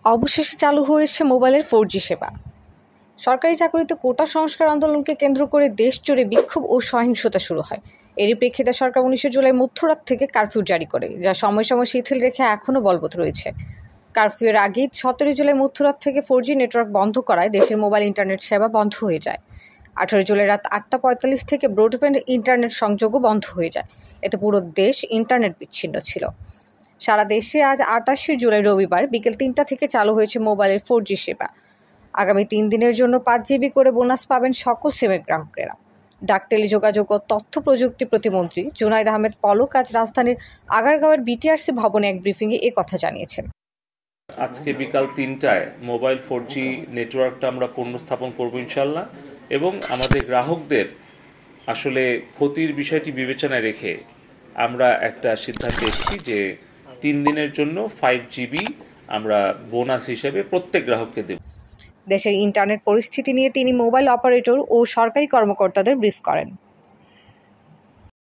অবশেষে চালু হয়েছে মোবাইলের 4G সেবা। সরকারি চাকরিতে কোটা সংস্কার আন্দোলনকে কেন্দ্র করে দেশ জুড়ে বিক্ষোভ ও সহিংসতা শুরু হয়। এরই প্রেক্ষিতে সরকার 19 জুলাই মধ্যরাত থেকে কারফিউ জারি করে, যা সময় সময় শিথিল রেখে এখনও বলবৎ রয়েছে। কারফিউয়ের আগে 17 জুলাই মধ্যরাত থেকে 4G নেটওয়ার্ক বন্ধ করায় দেশের মোবাইল ইন্টারনেট সেবা বন্ধ হয়ে যায়। 18 জুলাই রাত 8:45 থেকে ব্রডব্যান্ড ইন্টারনেট সংযোগও বন্ধ হয়ে যায়। এতে পুরো দেশ ইন্টারনেট বিচ্ছিন্ন ছিল। সারা দেশে আজ 28 জুলাই রবিবার বিকেল 3টা থেকে চালু হয়েছে মোবাইলের 4G সেবা। আগামী 3 দিনের জন্য 5 GB করে বোনাস পাবেন সকল সিমের গ্রাহকেরা। ডাক, টেলিযোগাযোগ ও তথ্য প্রযুক্তি প্রতিমন্ত্রী জুনাইদ আহমেদ পলক আজ রাজধানীর আগারগাঁওয়ের বিটিআরসি ভবনে এক ব্রিফিংয়ে এ কথা জানিয়েছেন। আজকে বিকাল 3টায় মোবাইল 4G নেটওয়ার্কটা আমরা পুনঃস্থাপন করব ইনশাল্লাহ, এবং আমাদের গ্রাহকদের আসলে ক্ষতির বিষয়টি বিবেচনায় রেখে আমরা একটা সিদ্ধান্তে এসেছি যে 3 দিনের জন্য 5GB আমরা বোনাস হিসেবে প্রত্যেক গ্রাহককে দেব। দেশের ইন্টারনেট পরিস্থিতি নিয়ে তিনি মোবাইল অপারেটর ও সরকারি কর্মকর্তাদের ব্রিফ করেন।